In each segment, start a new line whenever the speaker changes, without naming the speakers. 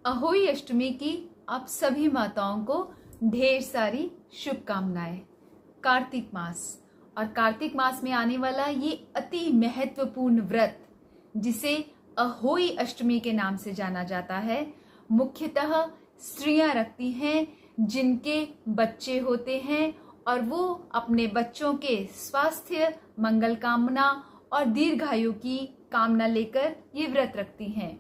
अहोई अष्टमी की आप सभी माताओं को ढेर सारी शुभकामनाएं। कार्तिक मास और कार्तिक मास में आने वाला ये अति महत्वपूर्ण व्रत जिसे अहोई अष्टमी के नाम से जाना जाता है, मुख्यतः स्त्रियां रखती हैं जिनके बच्चे होते हैं और वो अपने बच्चों के स्वास्थ्य, मंगल कामना और दीर्घायु की कामना लेकर ये व्रत रखती हैं।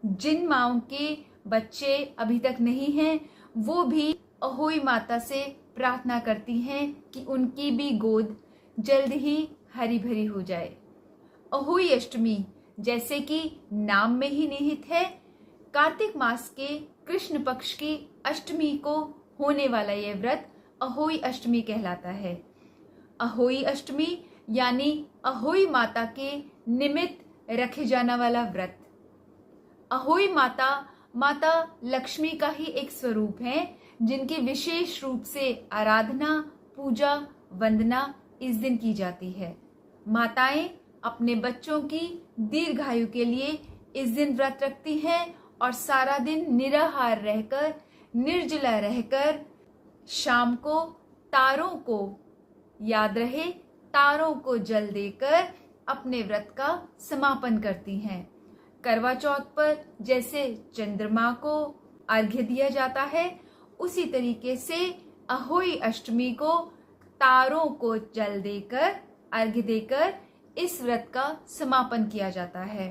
जिन माओं के बच्चे अभी तक नहीं हैं वो भी अहोई माता से प्रार्थना करती हैं कि उनकी भी गोद जल्द ही हरी भरी हो जाए। अहोई अष्टमी जैसे कि नाम में ही निहित है, कार्तिक मास के कृष्ण पक्ष की अष्टमी को होने वाला यह व्रत अहोई अष्टमी कहलाता है। अहोई अष्टमी यानी अहोई माता के निमित्त रखे जाने वाला व्रत। अहोई माता लक्ष्मी का ही एक स्वरूप है जिनकी विशेष रूप से आराधना, पूजा, वंदना इस दिन की जाती है। माताएं अपने बच्चों की दीर्घायु के लिए इस दिन व्रत रखती हैं और सारा दिन निराहार रहकर, निर्जला रहकर शाम को तारों को याद रहे, तारों को जल देकर अपने व्रत का समापन करती हैं। करवा चौथ पर जैसे चंद्रमा को अर्घ्य दिया जाता है, उसी तरीके से अहोई अष्टमी को तारों को जल देकर, अर्घ्य देकर इस व्रत का समापन किया जाता है।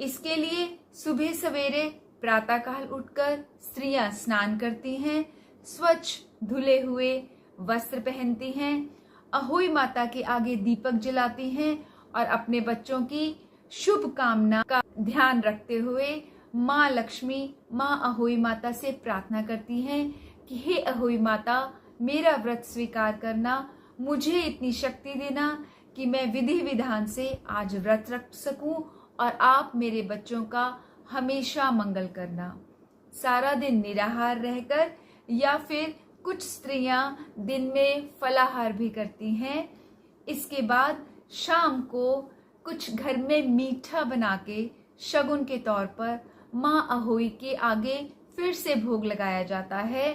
इसके लिए सुबह सवेरे प्रातःकाल उठकर स्त्रियां स्नान करती हैं, स्वच्छ धुले हुए वस्त्र पहनती हैं, अहोई माता के आगे दीपक जलाती हैं और अपने बच्चों की शुभ कामना का ध्यान रखते हुए माँ लक्ष्मी, माँ अहोई माता से प्रार्थना करती हैं कि हे अहोई माता, मेरा व्रत स्वीकार करना, मुझे इतनी शक्ति देना कि मैं विधि विधान से आज व्रत रख सकूं और आप मेरे बच्चों का हमेशा मंगल करना। सारा दिन निराहार रहकर या फिर कुछ स्त्रियां दिन में फलाहार भी करती हैं। इसके बाद शाम को कुछ घर में मीठा बना के शगुन के तौर पर माँ अहोई के आगे फिर से भोग लगाया जाता है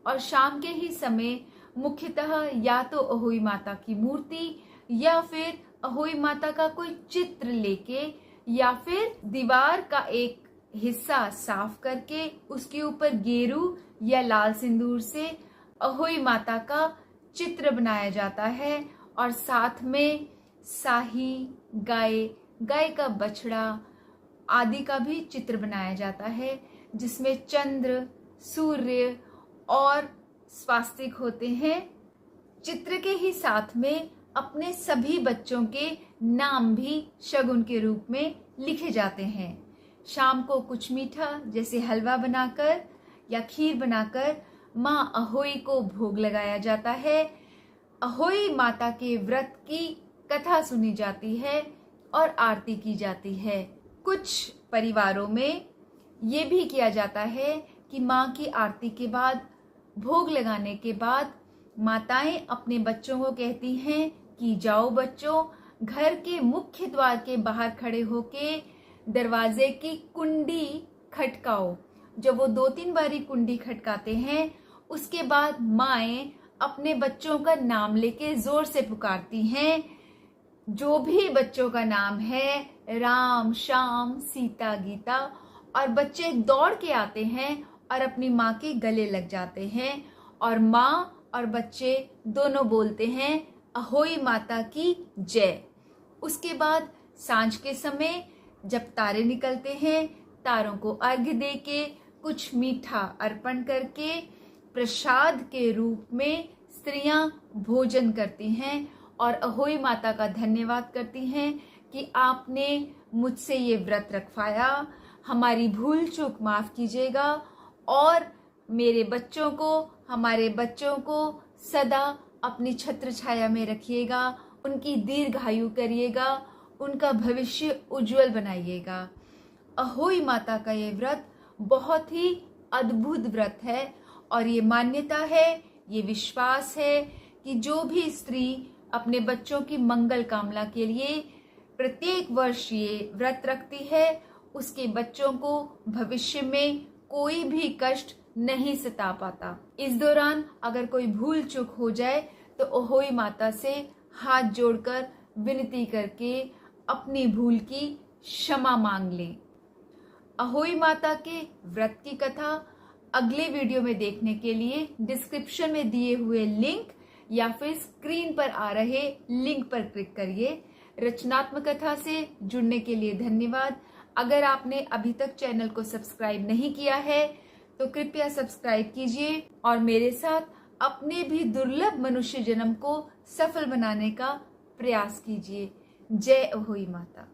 और शाम के ही समय मुख्यतः या तो अहोई माता की मूर्ति या फिर अहोई माता का कोई चित्र लेके या फिर दीवार का एक हिस्सा साफ करके उसके ऊपर गेरू या लाल सिंदूर से अहोई माता का चित्र बनाया जाता है और साथ में साही, गाय का बछड़ा आदि का भी चित्र बनाया जाता है, जिसमें चंद्र, सूर्य और स्वास्तिक होते हैं। चित्र के ही साथ में अपने सभी बच्चों के नाम भी शगुन के रूप में लिखे जाते हैं। शाम को कुछ मीठा जैसे हलवा बनाकर या खीर बनाकर माँ अहोई को भोग लगाया जाता है। अहोई माता के व्रत की कथा सुनी जाती है और आरती की जाती है। कुछ परिवारों में ये भी किया जाता है कि माँ की आरती के बाद, भोग लगाने के बाद माताएं अपने बच्चों को कहती हैं कि जाओ बच्चों, घर के मुख्य द्वार के बाहर खड़े होके दरवाजे की कुंडी खटकाओ। जब वो 2-3 बारी कुंडी खटकाते हैं, उसके बाद माएं अपने बच्चों का नाम लेके जोर से पुकारती हैं। जो भी बच्चों का नाम है, राम, श्याम, सीता, गीता, और बच्चे दौड़ के आते हैं और अपनी माँ के गले लग जाते हैं और माँ और बच्चे दोनों बोलते हैं अहोई माता की जय। उसके बाद सांझ के समय जब तारे निकलते हैं, तारों को अर्घ्य देके कुछ मीठा अर्पण करके प्रसाद के रूप में स्त्रियां भोजन करती हैं और अहोई माता का धन्यवाद करती हैं कि आपने मुझसे ये व्रत रखवाया, हमारी भूल चूक माफ कीजिएगा और मेरे बच्चों को, हमारे बच्चों को सदा अपनी छत्र छाया में रखिएगा, उनकी दीर्घायु करिएगा, उनका भविष्य उज्जवल बनाइएगा। अहोई माता का ये व्रत बहुत ही अद्भुत व्रत है और ये मान्यता है, ये विश्वास है कि जो भी स्त्री अपने बच्चों की मंगल कामना के लिए प्रत्येक वर्ष ये व्रत रखती है, उसके बच्चों को भविष्य में कोई भी कष्ट नहीं सता पाता। इस दौरान अगर कोई भूल चूक हो जाए तो अहोई माता से हाथ जोड़कर विनती करके अपनी भूल की क्षमा मांग लें। अहोई माता के व्रत की कथा अगले वीडियो में देखने के लिए डिस्क्रिप्शन में दिए हुए लिंक या फिर स्क्रीन पर आ रहे लिंक पर क्लिक करिए। रचनात्मक कथा से जुड़ने के लिए धन्यवाद। अगर आपने अभी तक चैनल को सब्सक्राइब नहीं किया है तो कृपया सब्सक्राइब कीजिए और मेरे साथ अपने भी दुर्लभ मनुष्य जन्म को सफल बनाने का प्रयास कीजिए। जय अहोई माता।